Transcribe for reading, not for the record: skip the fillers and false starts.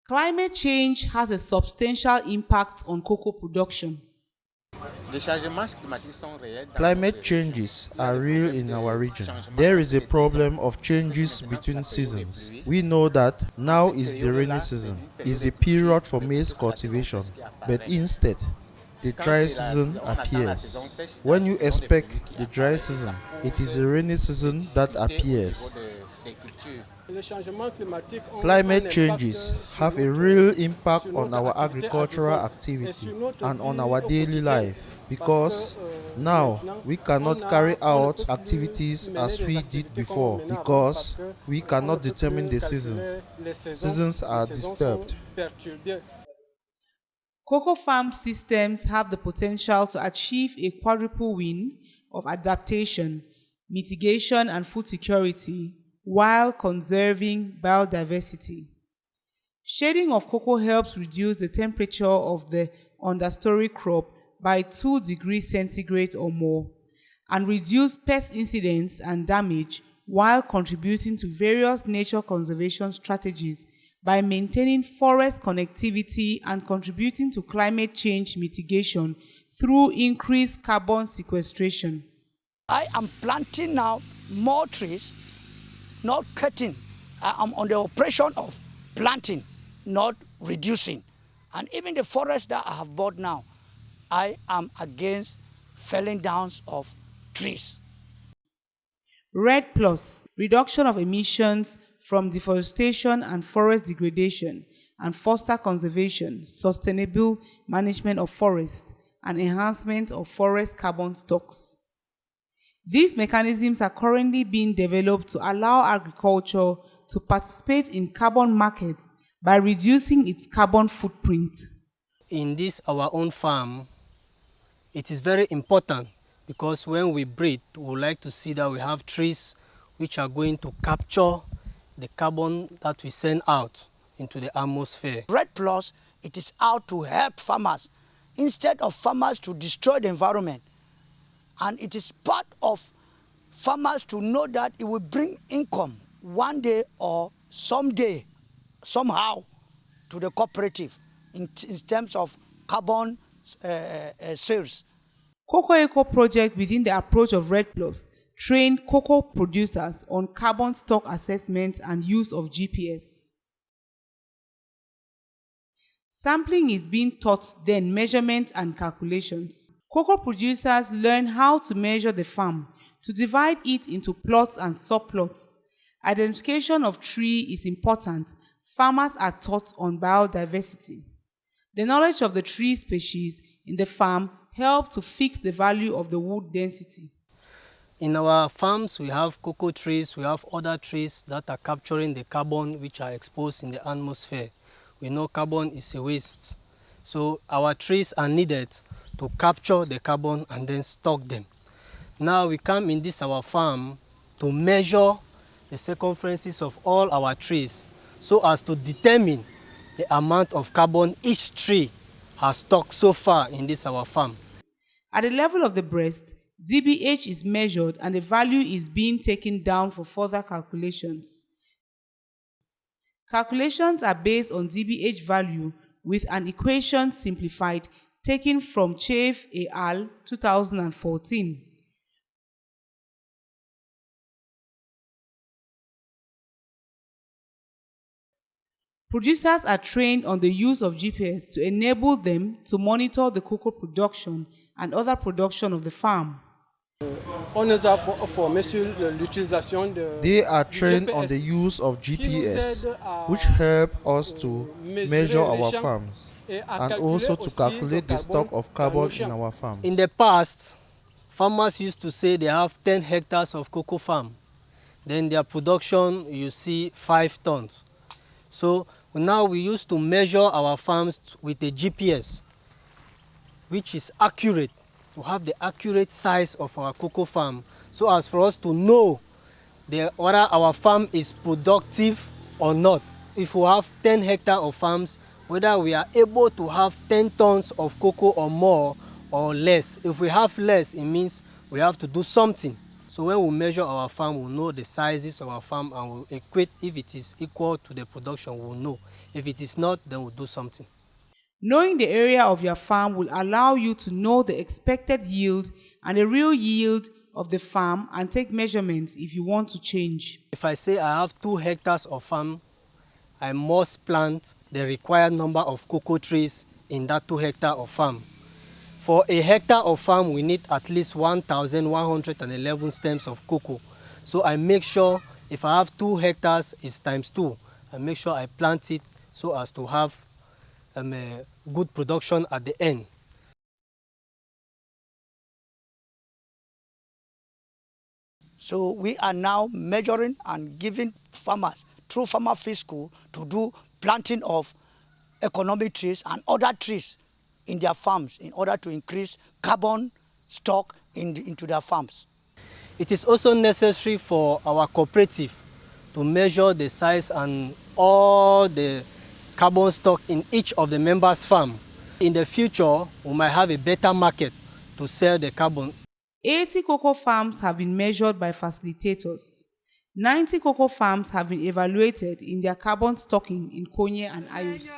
Climate change has a substantial impact on cocoa production. Climate changes are real in our region. There is a problem of changes between seasons. We know that now is the rainy season, is a period for maize cultivation, but instead, the dry season appears. When you expect the dry season, it is the rainy season that appears. Climate changes have a real impact on our agricultural activity and on our daily life because now we cannot carry out activities as we did before because we cannot determine the seasons. Seasons are disturbed. Cocoa farm systems have the potential to achieve a quadruple win of adaptation, mitigation, and food security while conserving biodiversity. Shading of cocoa helps reduce the temperature of the understory crop by 2 degrees centigrade or more and reduce pest incidents and damage while contributing to various nature conservation strategies by maintaining forest connectivity and contributing to climate change mitigation through increased carbon sequestration. I am planting now more trees, not cutting. I am on the operation of planting, not reducing. And even the forest that I have bought now, I against felling down of trees. REDD+, reduction of emissions from deforestation and forest degradation, and foster conservation, sustainable management of forests, and enhancement of forest carbon stocks. These mechanisms are currently being developed to allow agriculture to participate in carbon markets by reducing its carbon footprint. In this our own farm, it is very important because when we breathe, we would like to see that we have trees which are going to capture the carbon that we send out into the atmosphere. REDD+, it is out to help farmers instead of farmers to destroy the environment. And it is part of farmers to know that it will bring income one day or someday, somehow, to the cooperative in terms of carbon sales. Cocoa Eco project within the approach of REDD+ train cocoa producers on carbon stock assessment and use of GPS. Sampling is being taught, then measurement and calculations. Cocoa producers learn how to measure the farm, to divide it into plots and subplots. Identification of tree is important. Farmers are taught on biodiversity. The knowledge of the tree species in the farm help to fix the value of the wood density. In our farms, we have cocoa trees, we have other trees that are capturing the carbon which are exposed in the atmosphere. We know carbon is a waste. So our trees are needed to capture the carbon and then stock them. Now we come in this our farm to measure the circumferences of all our trees so as to determine the amount of carbon each tree has stocked so far in this our farm. At the level of the breast, DBH is measured and the value is being taken down for further calculations. Calculations are based on DBH value with an equation simplified taken from Chafe et al. 2014. Producers are trained on the use of GPS to enable them to monitor the cocoa production and other production of the farm. They are trained on the use of GPS, which help us to measure our farms and also to calculate the stock of carbon in our farms. In the past, farmers used to say they have 10 hectares of cocoa farm. Then their production, you see 5 tons. So now we used to measure our farms with a GPS, which is accurate, to have the accurate size of our cocoa farm, so as for us to know whether our farm is productive or not. If we have 10 hectares of farms, whether we are able to have 10 tons of cocoa or more or less. If we have less, it means we have to do something. So when we measure our farm, we'll know the sizes of our farm and we'll equate if it is equal to the production, we'll know. If it is not, then we'll do something. Knowing the area of your farm will allow you to know the expected yield and the real yield of the farm and take measurements if you want to change. If I say I have 2 hectares of farm, I must plant the required number of cocoa trees in that 2 hectares of farm. For a hectare of farm, we need at least 1,111 stems of cocoa. So I make sure if I have 2 hectares, it's times 2. I make sure I plant it so as to have a good production at the end. So we are now measuring and giving farmers through Farmer Field School to do planting of economic trees and other trees in their farms in order to increase carbon stock into their farms. It is also necessary for our cooperative to measure the size and all the carbon stock in each of the members' farm. In the future, we might have a better market to sell the carbon. 80 cocoa farms have been measured by facilitators. 90 cocoa farms have been evaluated in their carbon stocking in Konye and Ayos.